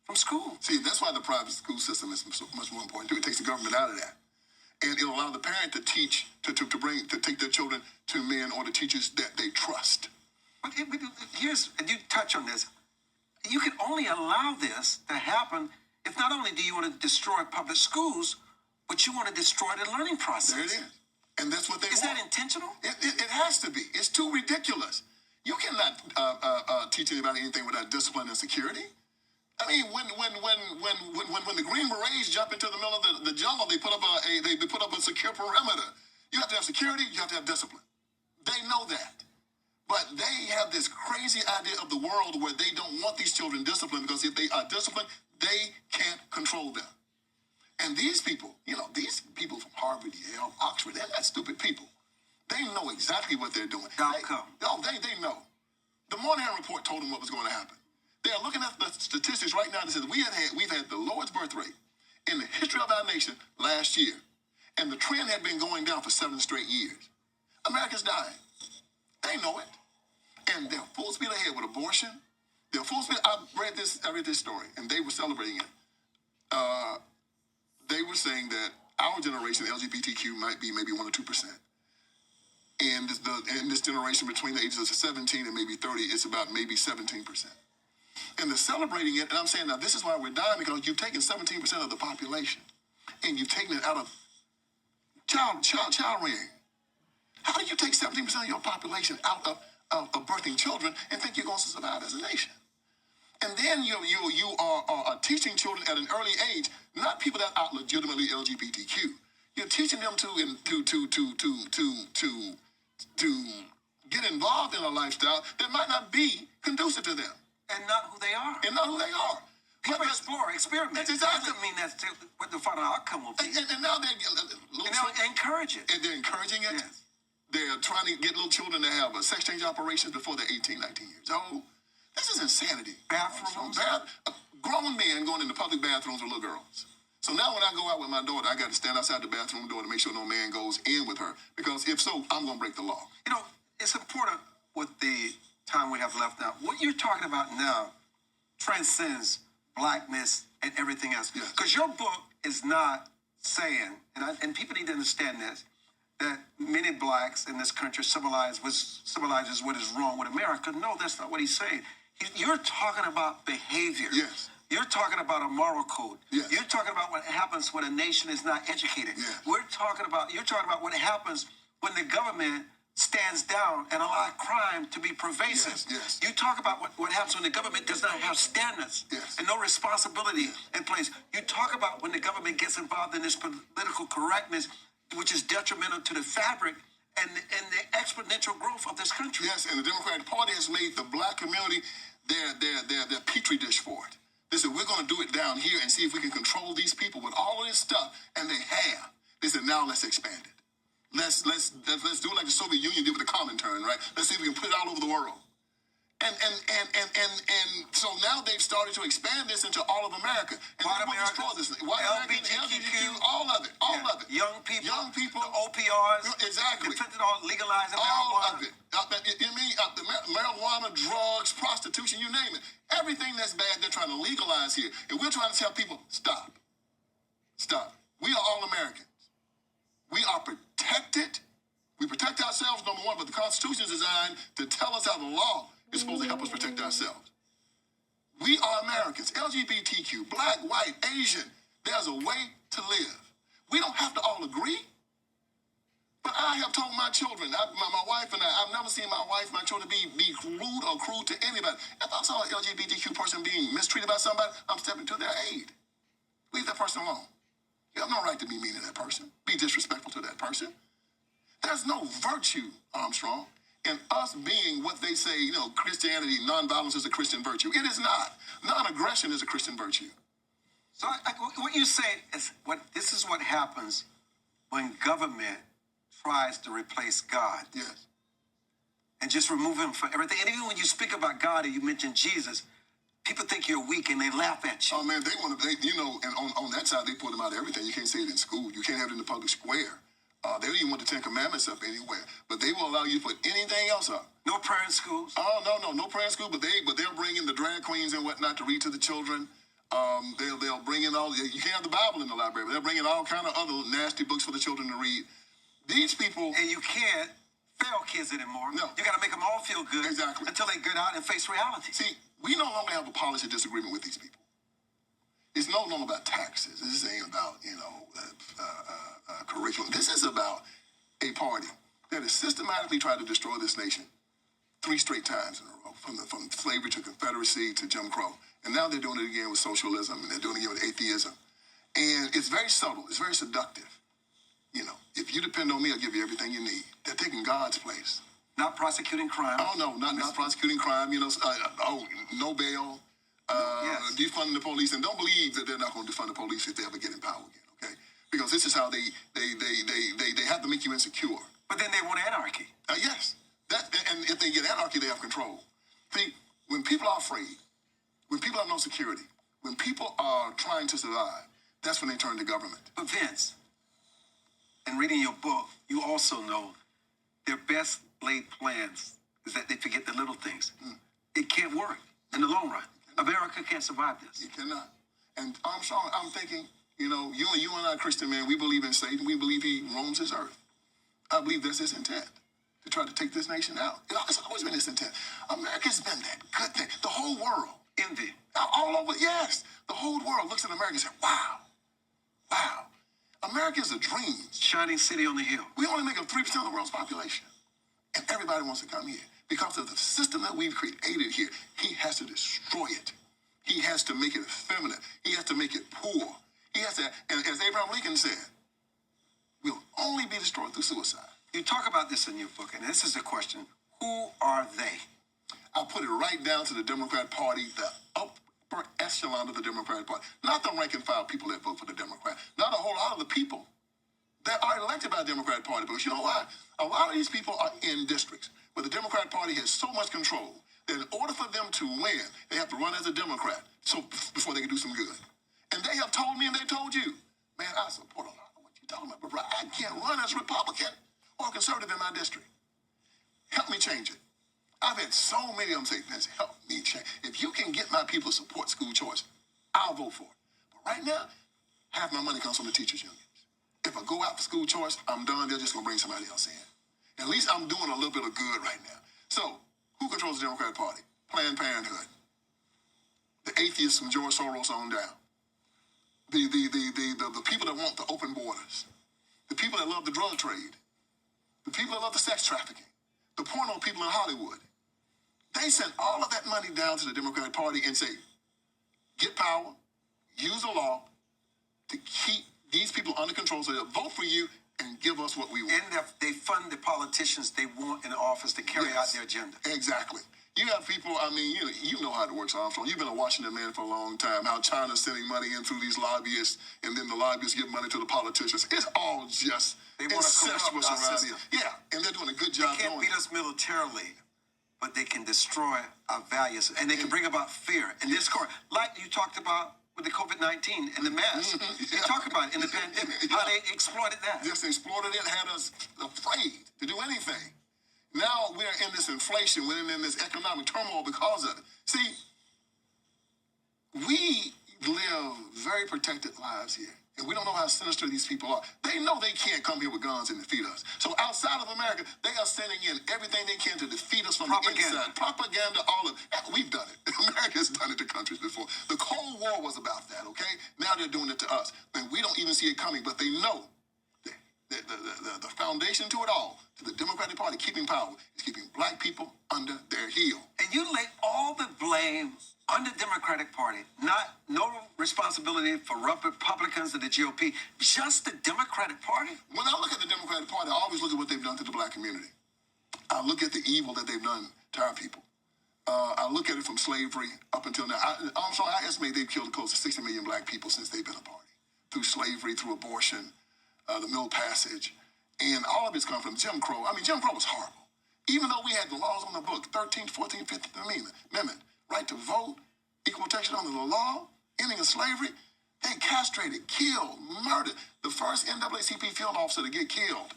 from school? See, that's why the private school system is so much more important too. It takes the government out of that. And it'll allow the parent to teach, to take their children to men or the teachers that they trust. But and you touch on this, you can only allow this to happen if not only do you want to destroy public schools, but you want to destroy the learning process. There it is. And that's what they want. Is that intentional? It has to be. It's too ridiculous. You cannot teach anybody anything without discipline and security. I mean, when the Green Berets jump into the middle of the jungle, they put up a secure perimeter. You have to have security. You have to have discipline. They know that. But they have this crazy idea of the world where they don't want these children disciplined because if they are disciplined, they can't control them. And these people, these people from Harvard, Yale, Oxford, they're not stupid people. They know exactly what they're doing. They know. The Moynihan Report told them what was going to happen. They're looking at the statistics right now that says we've had the lowest birth rate in the history of our nation last year. And the trend had been going down for 7 straight years. America's dying. They know it. And they're full speed ahead with abortion. They're full speed. I read this story, and they were celebrating it. They were saying that our generation, LGBTQ, might be maybe 1 or 2%. And in this generation between the ages of 17 and maybe 30, it's about maybe 17%. And they're celebrating it, and I'm saying, now this is why we're dying, because you've taken 17% of the population, and you've taken it out of child rearing. How do you take 17% of your population out of birthing children and think you're going to survive as a nation? And then you are teaching children at an early age, not people that are legitimately LGBTQ. You're teaching them to get involved in a lifestyle that might not be conducive to them. And not who they are. People explore, experiment. That's exactly. Doesn't mean that's what the final outcome will be. And now they're encourage it. And they're encouraging it. Yes. They're trying to get little children to have sex change operations before they're 18, 19 years old. This is insanity. Bathrooms. Grown men going into public bathrooms with little girls. So now when I go out with my daughter, I got to stand outside the bathroom door to make sure no man goes in with her. Because if so, I'm going to break the law. It's important with the time we have left now. What you're talking about now transcends blackness and everything else. Because your book is not saying, and people need to understand this, that many blacks in this country symbolizes what is wrong with America. No, that's not what he's saying. You're talking about behavior. Yes. You're talking about a moral code. Yes. You're talking about what happens when a nation is not educated. Yes. You're talking about what happens when the government stands down and allow crime to be pervasive. Yes. You talk about what happens when the government does not have standards and no responsibility in place. You talk about when the government gets involved in this political correctness, which is detrimental to the fabric and the exponential growth of this country. Yes, and the Democratic Party has made the black community their petri dish for it. They said, we're going to do it down here and see if we can control these people with all of this stuff, and they have. They said, now let's expand it. Let's do it like the Soviet Union did with the Comintern, right? Let's see if we can put it all over the world. And so now they've started to expand this into all of America. And White they will destroy this. White LGBTQ, all of it. Young people, the OPRs, exactly. the fentanyl, legalizing all marijuana. of it. The marijuana, drugs, prostitution, you name it. Everything that's bad, they're trying to legalize here. And we're trying to tell people, stop. Stop. We are all Americans. We are protected. We protect ourselves, number one, but the Constitution is designed to tell us how the law is supposed to help us protect ourselves. We are Americans, LGBTQ, black, white, Asian. There's a way to live. We don't have to all agree, but I have told my children, my wife and I've never seen my children be rude or cruel to anybody. If I saw an LGBTQ person being mistreated by somebody, I'm stepping to their aid. Leave that person alone. You have no right to be mean to that person, be disrespectful to that person. There's no virtue, Armstrong, in us being what they say, Christianity, nonviolence is a Christian virtue. It is not. Non-aggression is a Christian virtue. So what you say is this is what happens when government tries to replace God. Yes. And just remove him from everything. And even when you speak about God and you mention Jesus, people think you're weak and they laugh at you. Oh man, and on that side they put him out of everything. You can't say it in school. You can't have it in the public square. They don't even want the 10 Commandments up anywhere. But they will allow you to put anything else up. No prayer in schools? Oh, no prayer in school. But they'll bring in the drag queens and whatnot to read to the children. They'll bring in you can't have the Bible in the library, but they'll bring in all kind of other nasty books for the children to read. These people... And you can't fail kids anymore. No. You got to make them all feel good. Exactly. Until they get out and face reality. See, we no longer have a policy disagreement with these people. It's no longer about taxes. This ain't about, curriculum. This is about a party that has systematically tried to destroy this nation 3 straight times in a row, from slavery to Confederacy to Jim Crow. And now they're doing it again with socialism, and they're doing it again with atheism. And it's very subtle. It's very seductive. You know, if you depend on me, I'll give you everything you need. They're taking God's place. Not prosecuting crime. Oh, no, not prosecuting crime. You know, no bail, Yes. defunding the police. And don't believe that they're not going to defund the police if they ever get in power again, okay? Because this is how they have to make you insecure. But then they want anarchy. Yes. And if they get anarchy, they have control. See, when people are afraid, when people have no security, when people are trying to survive, that's when they turn to government. But Vince, in reading your book, you also know their best laid plans is that they forget the little things. It can't work in the long run. America can't survive this. You cannot. And Armstrong, I'm thinking, you know, you and I, Christian man, we believe in Satan. We believe he roams this earth. I believe that's his intent, to try to take this nation out. You know, it's always been his intent. America's been that good thing. The whole world. Envy. All over, yes. The whole world looks at America and says, wow. Wow. America is a dream. Shining city on the hill. We only make up 3% of the world's population. And everybody wants to come here. Because of the system that we've created here, he has to destroy it. He has to make it effeminate. He has to make it poor. He has to, and as Abraham Lincoln said, we'll only be destroyed through suicide. You talk about this in your book, and this is the question. Who are they? I put it right down to the Democrat Party, the upper echelon of the Democratic Party. Not the rank and file people that vote for the Democrat. Not a whole lot of the people that are elected by the Democratic Party. Because you know why? A lot of these people are in districts where the Democratic Party has so much control that in order for them to win, they have to run as a Democrat so before they can do some good. And they have told me and they told you, man, I support a lot of what you're talking about, but I can't run as Republican or conservative in my district. Help me change it. I've had so many of them say, Vince, help me change. If you can get my people to support school choice, I'll vote for it. But right now, half my money comes from the teachers' unions. If I go out for school choice, I'm done. They're just going to bring somebody else in. At least I'm doing a little bit of good right now. So, who controls the Democratic Party? Planned Parenthood. The atheists from George Soros on down. The people that want the open borders. The people that love the drug trade. The people that love the sex trafficking. The porno people in Hollywood. They send all of that money down to the Democratic Party and say, get power, use the law to keep these people under control so they'll vote for you and give us what we want. And they fund the politicians they want in office to carry out their agenda. Exactly. You have people, I mean, you know how it works, Armstrong. You've been a Washington man for a long time, how China's sending money in through these lobbyists, and then the lobbyists give money to the politicians. It's all just incestuous around here. Yeah, and they're doing a good job They can't beat us militarily, but they can destroy our values, and they can bring about fear and discord. Like you talked about with the COVID-19 and the mask. You talk about it in the pandemic, how they exploited that. Just exploited it, had us afraid to do anything. Now we're in this inflation, we're in this economic turmoil because of it. See, we live very protected lives here, and we don't know how sinister these people are. They know they can't come here with guns and defeat us. So outside of America, they are sending in everything they can to defeat us from the inside. Propaganda, all of it. We've done it. America's done it to countries before. The Cold War was about that, okay? Now they're doing it to us. And we don't even see it coming, but they know the foundation to it all, to the Democratic Party keeping power, is keeping black people under their heel. And you lay all the blame on the Democratic Party, no responsibility for Republicans or the GOP, just the Democratic Party? When I look at the Democratic Party, I always look at what they've done to the black community. I look at the evil that they've done to our people. I look at it from slavery up until now. I estimate they've killed close to 60 million black people since they've been a party. Through slavery, through abortion, the Middle Passage, and all of it's come from Jim Crow. I mean, Jim Crow was horrible. Even though we had the laws on the book, 13th, 14th, 15th Amendment, right to vote, equal protection under the law, ending of slavery, they castrated, killed, murdered. The first NAACP field officer to get killed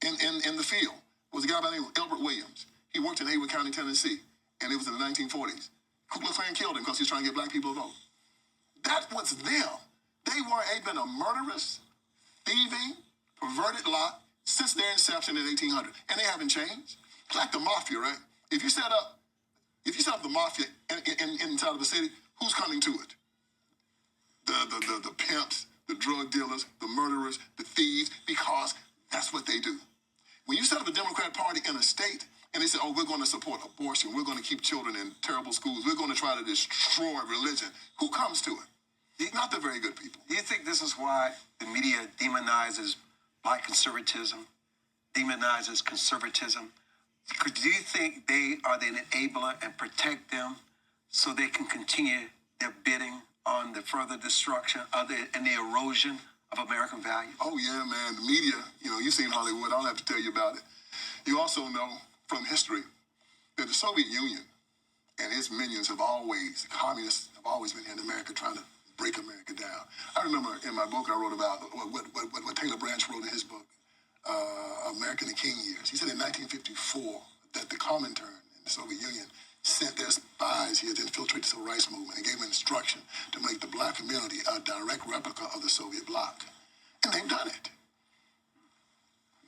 in the field was a guy by the name of Everett Williams. He worked in Haywood County, Tennessee, and it was in the 1940s. Ku Klux Klan killed him because he was trying to get black people to vote. That was them. They've been a murderous, thieving, perverted lot since their inception in 1800, and they haven't changed. It's like the mafia, right? If you set up the mafia inside of a city, who's coming to it? The pimps, the drug dealers, the murderers, the thieves, because that's what they do. When you set up a Democratic Party in a state, And they said, oh, we're going to support abortion. We're going to keep children in terrible schools. We're going to try to destroy religion. Who comes to it? Not the very good people. Do you think this is why the media demonizes black conservatism, demonizes conservatism? Do you think they are the enabler and protect them so they can continue their bidding on the further destruction of and the erosion of American values? Oh, yeah, man. The media, you've seen Hollywood. I don't have to tell you about it. You also know from history that the Soviet Union and its minions the communists have always been here in America trying to break America down. I remember in my book I wrote about what Taylor Branch wrote in his book, American and King Years. He said in 1954 that the Comintern in the Soviet Union sent their spies here to infiltrate the civil rights movement and gave them instruction to make the black community a direct replica of the Soviet bloc. And they've done it.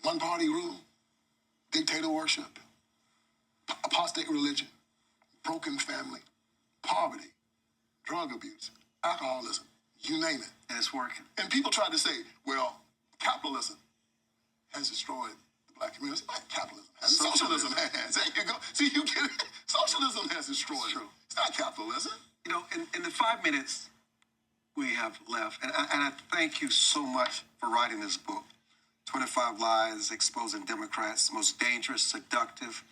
One-party rule, dictator worship, apostate religion, broken family, poverty, drug abuse, alcoholism, you name it. And it's working. And people try to say, well, capitalism has destroyed the black community. Like capitalism has. Socialism has. There you go. See, you get it. Socialism has destroyed it. It's not capitalism. In the 5 minutes we have left, and I thank you so much for writing this book, 25 Lies Exposing Democrats' Most Dangerous, Seductive,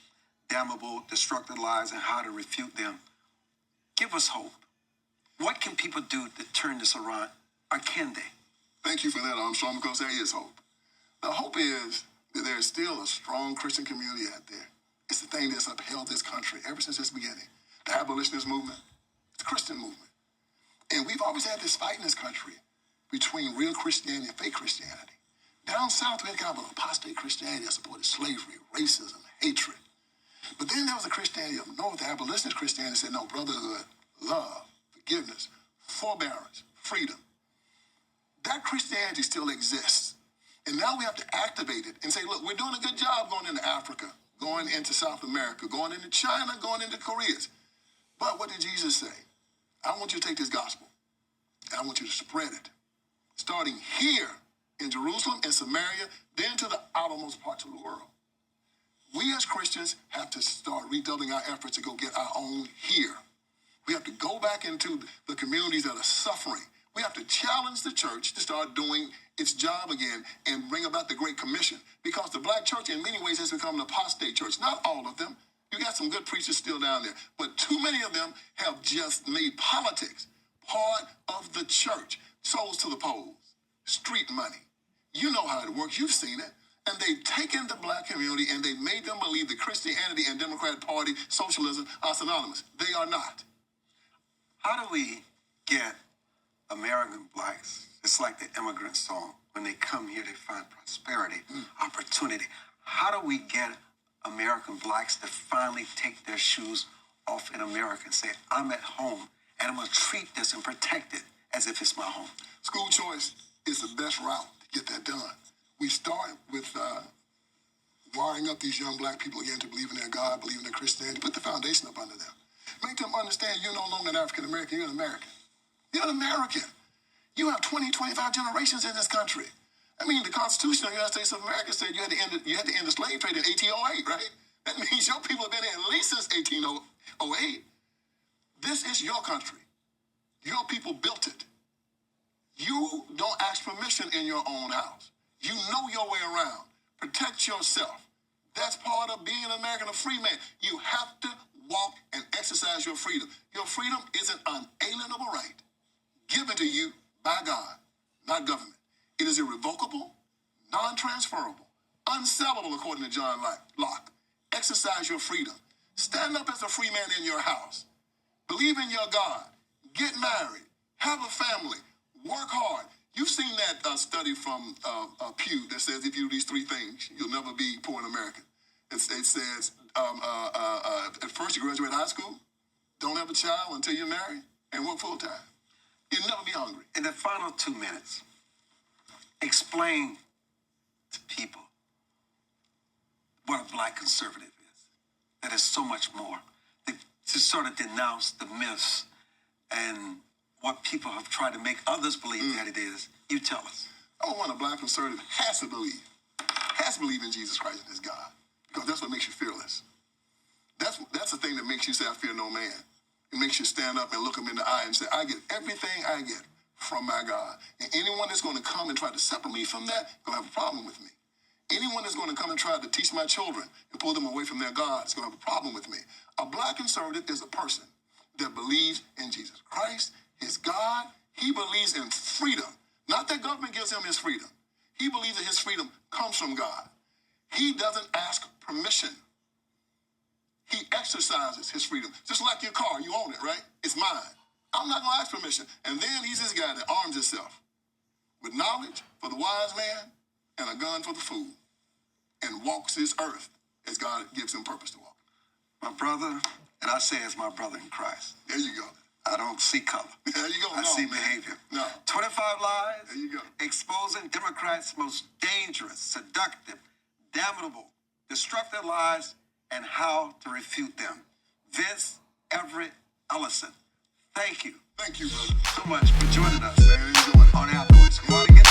Damnable, Destructive Lies, and How to Refute Them. Give us hope. What can people do to turn this around, or can they? Thank you for that, Armstrong, because there is hope. The hope is that there is still a strong Christian community out there. It's the thing that's upheld this country ever since its beginning. The abolitionist movement, it's a Christian movement. And we've always had this fight in this country between real Christianity and fake Christianity. Down south, we had kind of an apostate Christianity that supported slavery, racism, hatred. But then there was a Christianity up north, the abolitionist Christianity said, no, brotherhood, love, forgiveness, forbearance, freedom. That Christianity still exists. And now we have to activate it and say, look, we're doing a good job going into Africa, going into South America, going into China, going into Korea. But what did Jesus say? I want you to take this gospel and I want you to spread it. Starting here in Jerusalem and Samaria, then to the outermost parts of the world. We as Christians have to start redoubling our efforts to go get our own here. We have to go back into the communities that are suffering. We have to challenge the church to start doing its job again and bring about the Great Commission. Because the black church in many ways has become an apostate church. Not all of them. You got some good preachers still down there. But too many of them have just made politics part of the church. Souls to the polls, street money. You know how it works. You've seen it. And they've taken the black community and they've made them believe that Christianity and Democratic Party, socialism are synonymous. They are not. How do we get American blacks, it's like the immigrant song, when they come here, they find prosperity, opportunity. How do we get American blacks to finally take their shoes off in America and say, I'm at home, and I'm going to treat this and protect it as if it's my home? School choice is the best route to get that done. We start with wiring up these young black people again to believe in their God, believe in their Christianity, put the foundation up under them. Make them understand you're no longer an African American, you're an American. You're an American. You have 20, 25 generations in this country. I mean, the Constitution of the United States of America said you had to end the slave trade in 1808, right? That means your people have been here at least since 1808. This is your country. Your people built it. You don't ask permission in your own house. You know your way around. Protect yourself. That's part of being an American, a free man. You have to walk and exercise your freedom. Your freedom is an unalienable right given to you by God, not government. It is irrevocable, non-transferable, unsellable according to John Locke. Exercise your freedom. Stand up as a free man in your house. Believe in your God. Get married. Have a family. Work hard. You've seen that study from Pew that says if you do these three things, you'll never be poor in America. It says at first you graduate high school, don't have a child until you're married, and work full time. You'll never be hungry. In the final 2 minutes, explain to people what a black conservative is. That is so much more. To sort of denounce the myths and what people have tried to make others believe that it is. You tell us. I want a black conservative has to believe in Jesus Christ and his God. Because that's what makes you fearless. That's the thing that makes you say, I fear no man. It makes you stand up and look him in the eye and say, I get everything I get from my God. And anyone that's going to come and try to separate me from that, going to have a problem with me. Anyone that's going to come and try to teach my children and pull them away from their God is going to have a problem with me. A black conservative is a person that believes in Jesus Christ, his God. He believes in freedom. Not that government gives him his freedom. He believes that his freedom comes from God. He doesn't ask permission. He exercises his freedom. Just like your car, you own it, right? It's mine. I'm not going to ask permission. And then he's this guy that arms himself with knowledge for the wise man and a gun for the fool and walks this earth as God gives him purpose to walk. My brother, and I say as my brother in Christ. There you go. I don't see color. There you go. I see behavior. No. 25 lies. There you go. Exposing Democrats' most dangerous, seductive, damnable, destructive lies and how to refute them. Vince Everett Ellison. Thank you. Thank you, brother. So much for joining us Man, enjoy it. on Afterwards. Come on again.